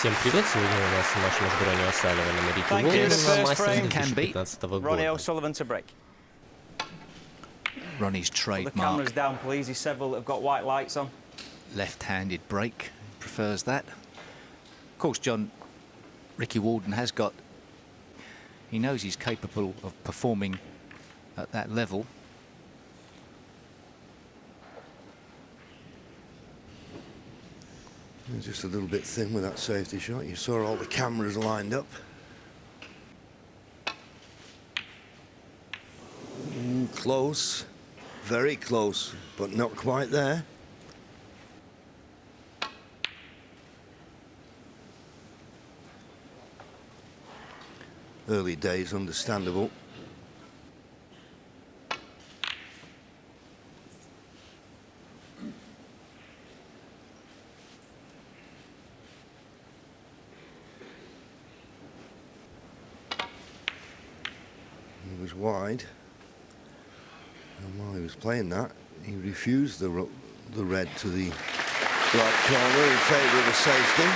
Всем привет! Сегодня у нас матч между Ронни О'Салливаном и Рики Thank you. The Уолденом на first мастере frame can be. 2015 Ronnie года. O'Sullivan to break. Ronnie's The trademark camera's down, please. There's several that have got white lights on. left-handed break, prefers that. Of course, John, Ricky Walden has got, he knows he's capable of performing at that level. Just a little bit thin with that safety shot. You saw all the cameras lined up. Close, very close, but not quite there. Early days, understandable. He was wide, and while he was playing that, he refused the red to the right corner in favour of a safety.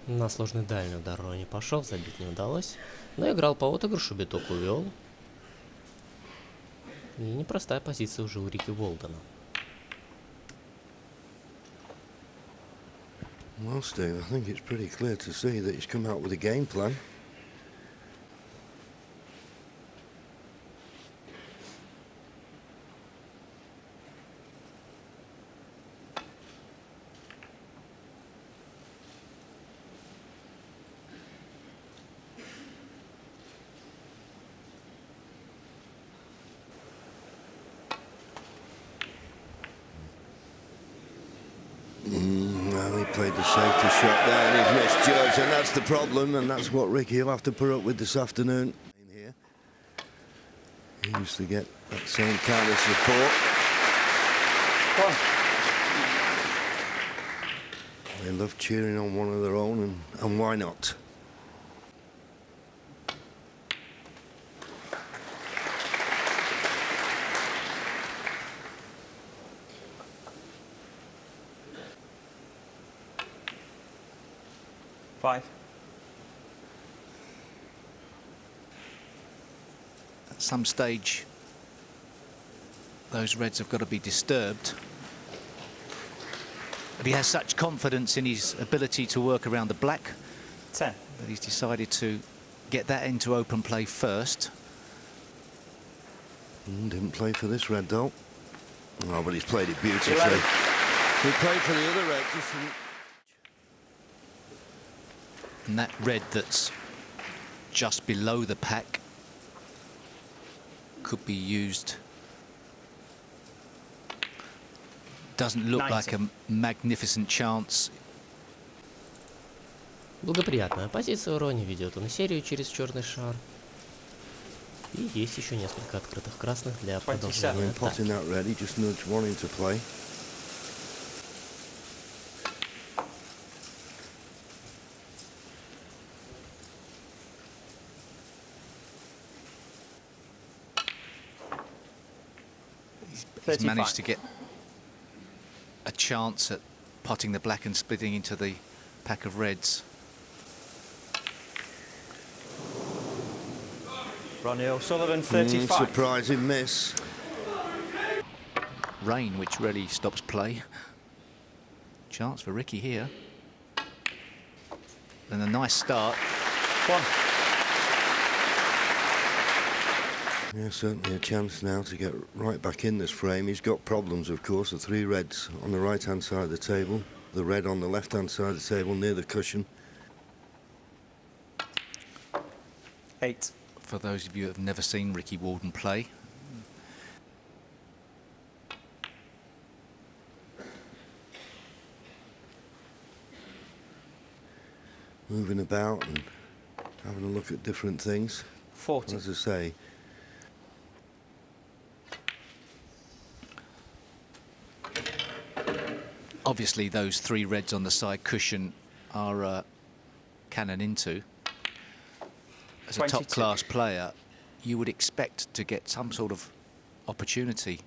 На сложный дальний удар Ронни пошел, забить не удалось. Но играл по отыгрышу, биток увел. И непростая позиция уже у Рики Уолдена. Well, Steve, I think it's pretty clear to see that he's come out with a game plan. Well, he played the safety shot there and he's misjudged, and that's the problem, and that's what Ricky will have to put up with this afternoon. In here, he used to get that same kind of support. They love cheering on one of their own, and why not? Five. At some stage, those reds have got to be disturbed. But he has such confidence in his ability to work around the black 10. that he's decided to get that into open play first. Didn't play for this red though. Oh, but he's played it beautifully. 11. He played for the other red, just didn't. And that red that's just below the pack could be used. Doesn't look 90. like a magnificent chance. Благоприятная позиция у Ронни, ведет он серию через черный шар. И есть еще несколько открытых красных для продолжения When potting атаки. that red, he just nudged one into play. He's managed to get a chance at potting the black and splitting into the pack of reds. Ronnie O'Sullivan, 35. Surprising miss. Rain, which really stops play. Chance for Ricky here. And a nice start. 1. Yeah, certainly a chance now to get right back in this frame. He's got problems, of course. The three reds on the right-hand side of the table, the red on the left-hand side of the table near the cushion. 8. For those of you who have never seen Ricky Walden play, Moving about and having a look at different things. 40. As I say, obviously those three reds on the side cushion are cannon into. As a 22. top-class player, you would expect to get some sort of opportunity.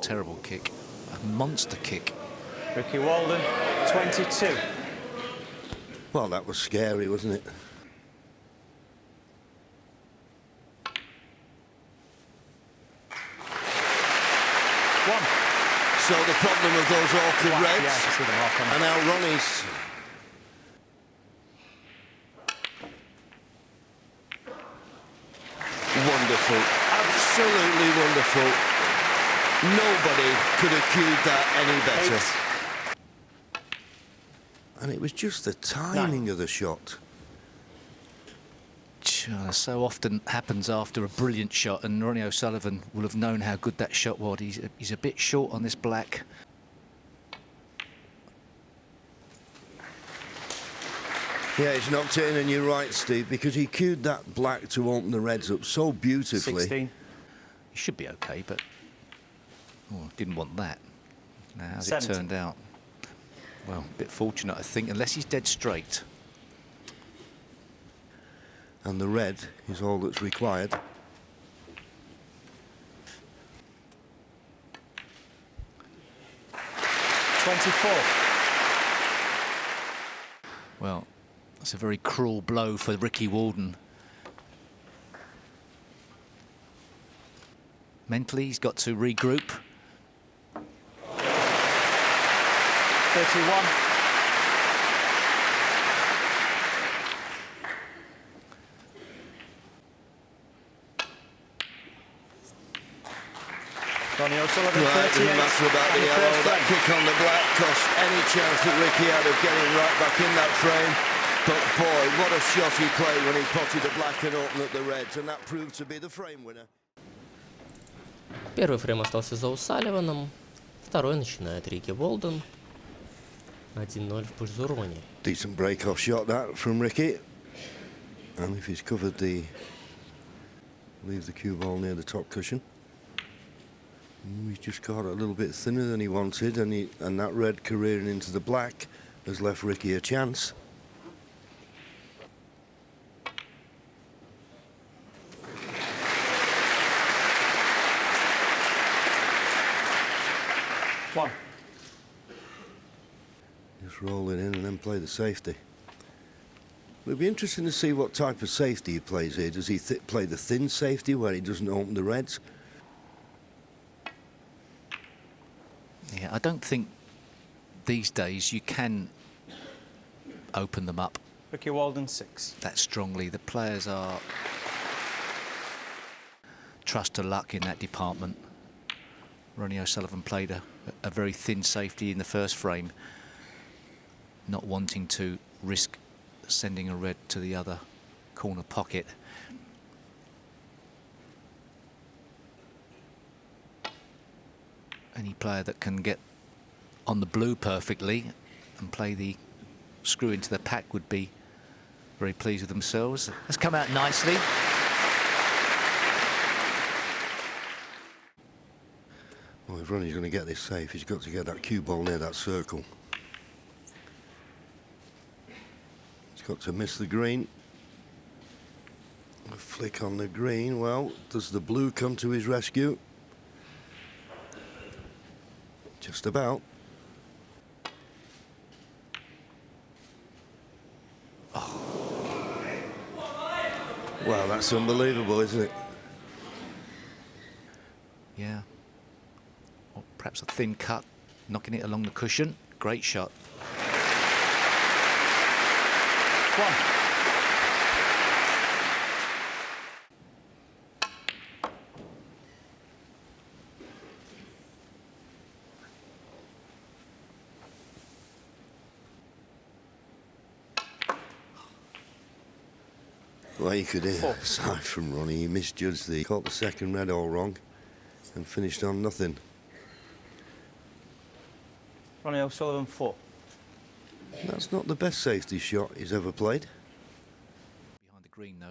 terrible kick. A monster kick. Ricky Walden, 22. Well, that was scary, wasn't it? One. So the problem of those awkward Black, reds, yeah, I can see the mark on it. and now Ronnie's. Wonderful, absolutely wonderful. Nobody could have cued that any better. 8. And it was just the timing of the shot. So often happens after a brilliant shot, and Ronnie O'Sullivan will have known how good that shot was. He's a bit short on this black. Yeah, it's knocked in, and you're right, Steve, because he cued that black to open the reds up so beautifully. 16. He should be okay, but didn't want that. Now, how's it 70. turned out? Well, a bit fortunate, I think, unless he's dead straight. And the red is all that's required. Well, that's a very cruel blow for Ricky Walden. Mentally, he's got to regroup. 31. Ronnie O'Sullivan, Right, 38. doesn't matter about the And yellow. first That frame. kick on the black cost any chance that Ricky had of getting right back in that frame. But boy, what a shot he played when he potted the black and opened up the reds, and that proved to be the frame winner. Первый фрейм остался за О'Салливаном. Второй начинает Рики Волден. 1-0 в пользу Ронни. Decent break-off shot that from Ricky. And if he's covered the... leave the cue ball near the top cushion. He's just got a little bit thinner than he wanted, and that red careering into the black has left Ricky a chance. One. Just roll it in and then play the safety. It'll be interesting to see what type of safety he plays here. Does he play the thin safety where he doesn't open the reds? Yeah, I don't think these days you can open them up Ricky Walden, 6. that strongly. The players are trust to luck in that department. Ronnie O'Sullivan played a very thin safety in the first frame, not wanting to risk sending a red to the other corner pocket. Any player that can get on the blue perfectly and play the screw into the pack would be very pleased with themselves. That's come out nicely. Well, if Ronnie's going to get this safe, he's got to get that cue ball near that circle. He's got to miss the green. A flick on the green. Well, does the blue come to his rescue? Just about. Well, that's unbelievable, isn't it? Yeah. Or perhaps a thin cut, knocking it along the cushion. Great shot. One. Well, you could hear, Four. aside from Ronnie, he misjudged he caught the second red all wrong and finished on nothing. Ronnie O'Sullivan, 4. That's not the best safety shot he's ever played. Behind the green, though.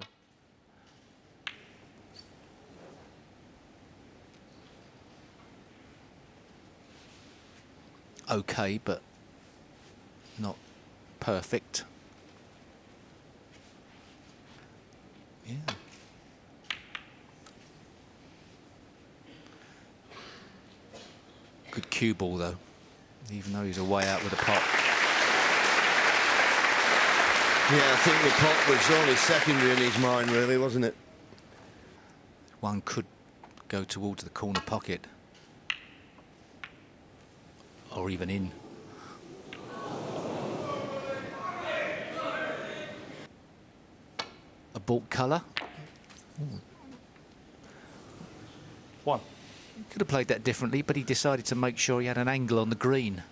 Okay, but not perfect. Yeah. cue ball, though, even though he's away out with a pot. Yeah, I think the pot was only secondary in his mind, really, wasn't it? One could go towards the corner pocket, or even in. A baulk colour. 1. He could have played that differently, but he decided to make sure he had an angle on the green.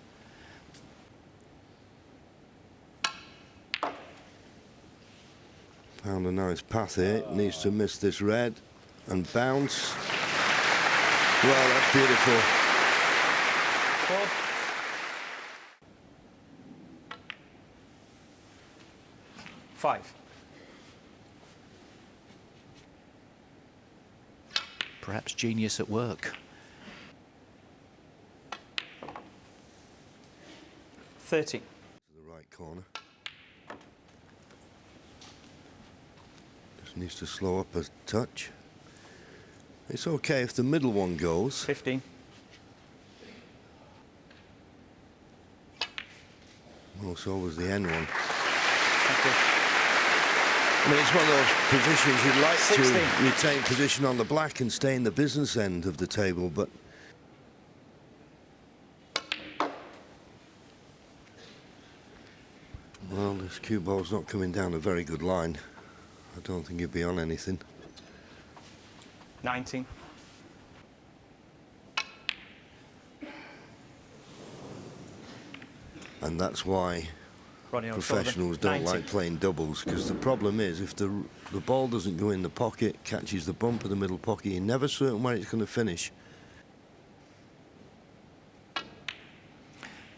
Found a nice path here. Needs to miss this red and bounce. Well, that's beautiful. 4. Five. Perhaps genius at work. 30. To the right corner. Just needs to slow up a touch. It's okay if the middle one goes. 15. Well, so was the end one. Thank you. I mean, it's one of those positions you'd like 16. to retain position on the black and stay in the business end of the table, but well, this cue ball's not coming down a very good line. I don't think he'd be on anything. 19. And that's why Ronnie O'Sullivan. professionals don't 90. like playing doubles, because the problem is if the ball doesn't go in the pocket, catches the bump of the middle pocket, you're never certain where it's going to finish.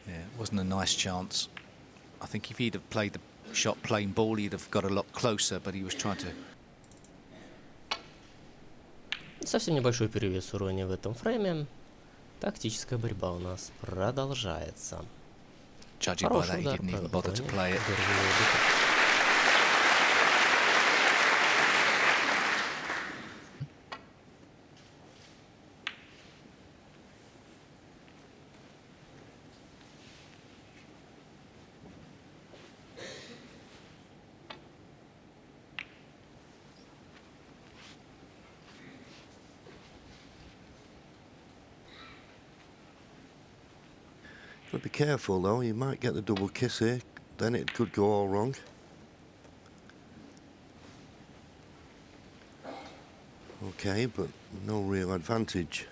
Yeah, it wasn't a nice chance. I think if he'd have played the shot plain ball, he'd have got a lot closer, but he was trying to... Совсем небольшой перевес у Ронни в этом фрейме. Тактическая борьба у нас продолжается. Judging by that, he didn't even bother to play it. But be careful though, you might get the double kiss here, then it could go all wrong. Okay, but no real advantage.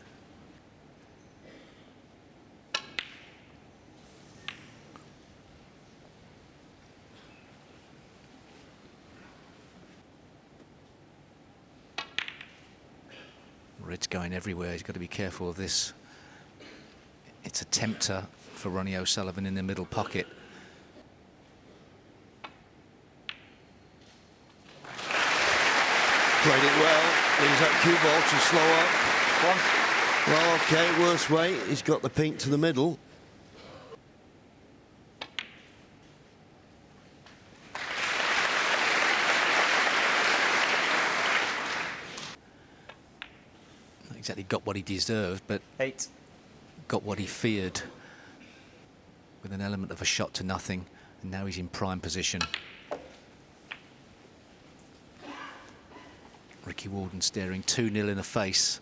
Red's going everywhere. He's got to be careful of this. It's a tempter for Ronnie O'Sullivan in the middle pocket. Played it well. Leaves that cue ball to slow up. 1. Well, okay, worst way. He's got the pink to the middle. Not exactly got what he deserved, but 8. got what he feared, with an element of a shot to nothing, and now he's in prime position. Ricky Walden staring 2-0 in the face.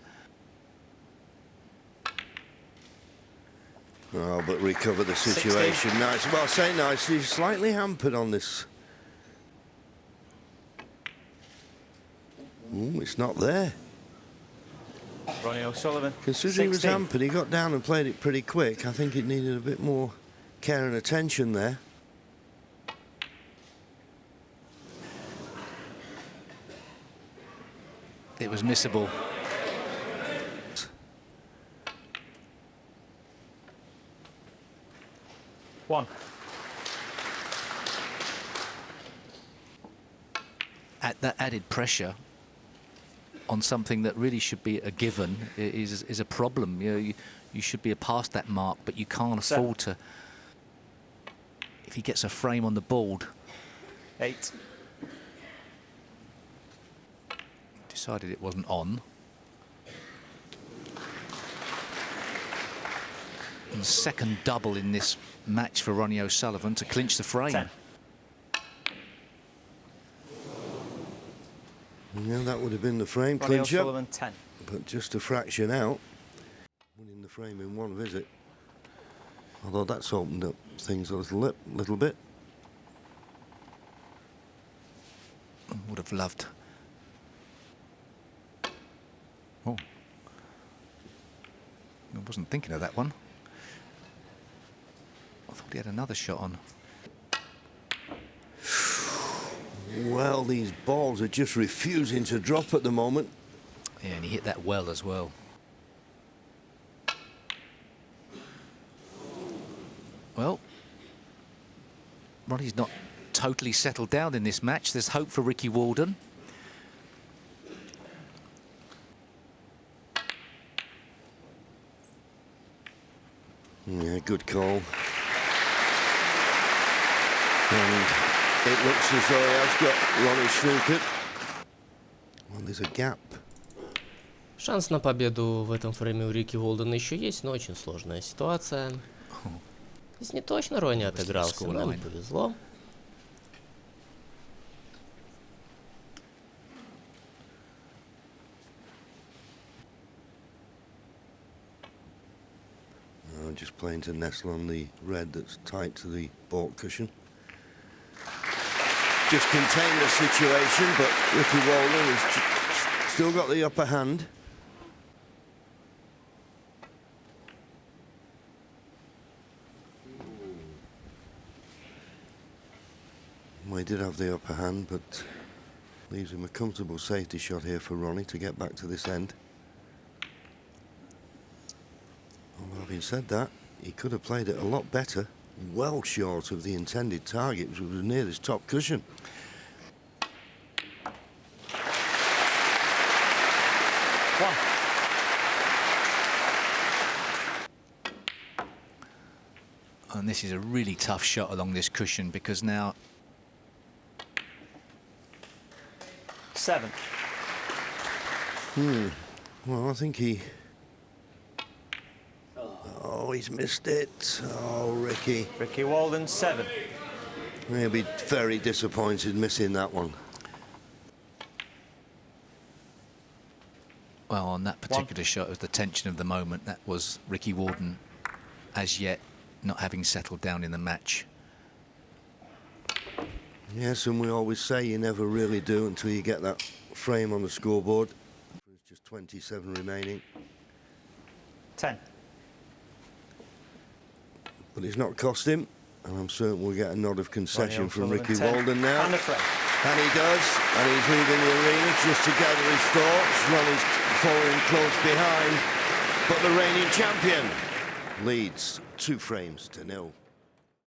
Oh, but recover the situation. 16. Nice. Well, say nice. He's slightly hampered on this. Ooh, it's not there. Ronnie O'Sullivan. Considering he was 16. hampered, he got down and played it pretty quick. I think it needed a bit more care and attention there. It was missable. One. At that added pressure on something that really should be a given is a problem. You know, you should be past that mark, but you can't afford to. If he gets a frame on the board. 8. Decided it wasn't on. And second double in this match for Ronnie O'Sullivan to clinch the frame. 10. Yeah, that would have been the frame Ronnie clincher, O'Sullivan 10. but just a fraction out. Winning the frame in one visit. Although that's opened up things a little bit. Would have loved. Oh. I wasn't thinking of that one. I thought he had another shot on. Well, these balls are just refusing to drop at the moment. Yeah, and he hit that well as well. Well, Ronnie's not totally settled down in this match. There's hope for Ricky Walden. Yeah, good call. And it looks as though he has got Ronnie snookered. Well, there's a gap. Шанс на победу в этом фрейме у Рики Уолдена еще есть, но очень сложная ситуация. Здесь не точно Ронни отыгрался, но не повезло. Just playing to nestle on the red that's tight to the baulk cushion. Just contain the situation, but Ricky Walden has still got the upper hand. Well, he did have the upper hand, but leaves him a comfortable safety shot here for Ronnie to get back to this end. Although having said that, he could have played it a lot better, well short of the intended target, which was near this top cushion. One. And this is a really tough shot along this cushion because now 7. Well, I think he... Oh, he's missed it. Oh, Ricky. Ricky Walden 7. He'll be very disappointed missing that one. well, on that particular shot, it was the tension of the moment. That was Ricky Walden, as yet, not having settled down in the match. Yes, and we always say you never really do until you get that frame on the scoreboard. There's just 27 remaining. 10. But it's not cost him, and I'm certain we'll get a nod of concession from Ricky 10. Walden now. And a frame. And he does, and he's leaving the arena just to gather his thoughts. Ronnie's following close behind, but the reigning champion leads 2 frames to 0.